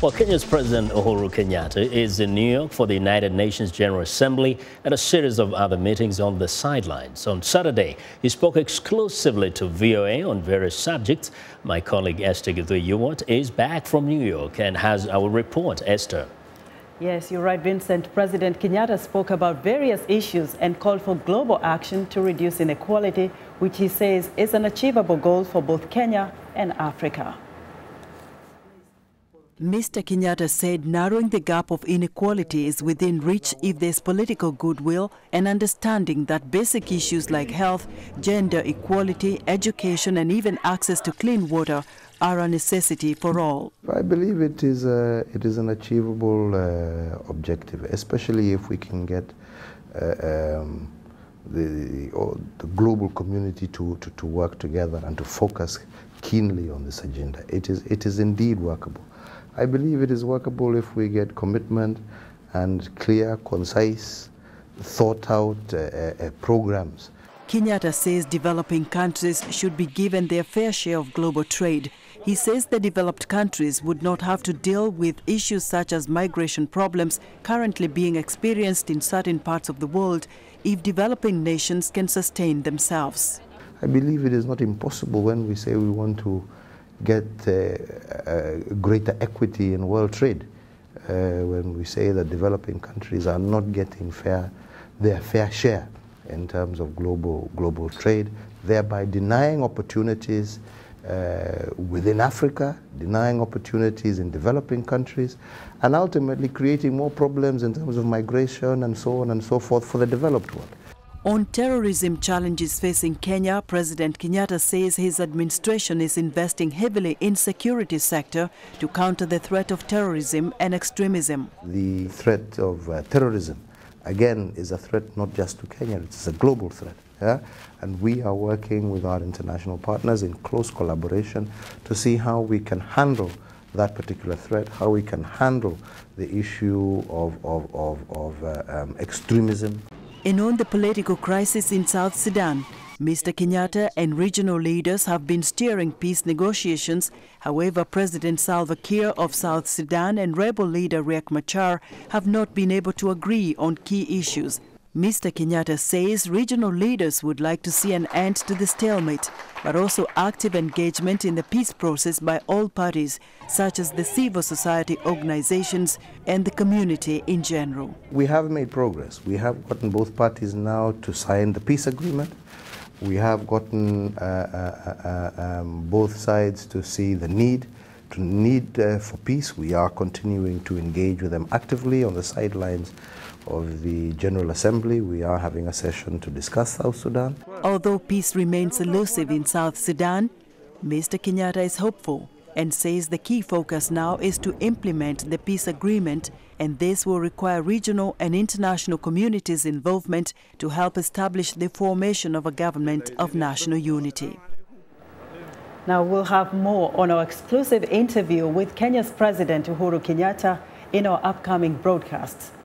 Well, Kenya's President Uhuru Kenyatta is in New York for the United Nations General Assembly and a series of other meetings on the sidelines. On Saturday, he spoke exclusively to VOA on various subjects. My colleague Esther Githui-Ewart is back from New York and has our report. Esther. Yes, you're right, Vincent. President Kenyatta spoke about various issues and called for global action to reduce inequality, which he says is an achievable goal for both Kenya and Africa. Mr. Kenyatta said narrowing the gap of inequality is within reach if there's political goodwill and understanding that basic issues like health, gender equality, education and even access to clean water are a necessity for all. I believe it is an achievable objective, especially if we can get the global community to work together and to focus keenly on this agenda. It is indeed workable. I believe it is workable if we get commitment and clear, concise, thought-out programs. Kenyatta says developing countries should be given their fair share of global trade. He says the developed countries would not have to deal with issues such as migration problems currently being experienced in certain parts of the world if developing nations can sustain themselves. I believe it is not impossible when we say we want to get greater equity in world trade, when we say that developing countries are not getting their fair share in terms of global trade, thereby denying opportunities within Africa, denying opportunities in developing countries, and ultimately creating more problems in terms of migration and so on and so forth for the developed world. On terrorism challenges facing Kenya, President Kenyatta says his administration is investing heavily in security sector to counter the threat of terrorism and extremism. The threat of terrorism, again, is a threat not just to Kenya, it's a global threat. Yeah? And we are working with our international partners in close collaboration to see how we can handle that particular threat, how we can handle the issue of extremism. And on the political crisis in South Sudan, Mr. Kenyatta and regional leaders have been steering peace negotiations. However, President Salva Kiir of South Sudan and rebel leader Riek Machar have not been able to agree on key issues. Mr. Kenyatta says regional leaders would like to see an end to the stalemate, but also active engagement in the peace process by all parties, such as the civil society organizations and the community in general. We have made progress. We have gotten both parties now to sign the peace agreement. We have gotten both sides to see the need for peace. We are continuing to engage with them actively on the sidelines of the General Assembly. We are having a session to discuss South Sudan. Although peace remains elusive in South Sudan, Mr. Kenyatta is hopeful and says the key focus now is to implement the peace agreement, and this will require regional and international communities' involvement to help establish the formation of a government of national unity. Now we'll have more on our exclusive interview with Kenya's President Uhuru Kenyatta in our upcoming broadcasts.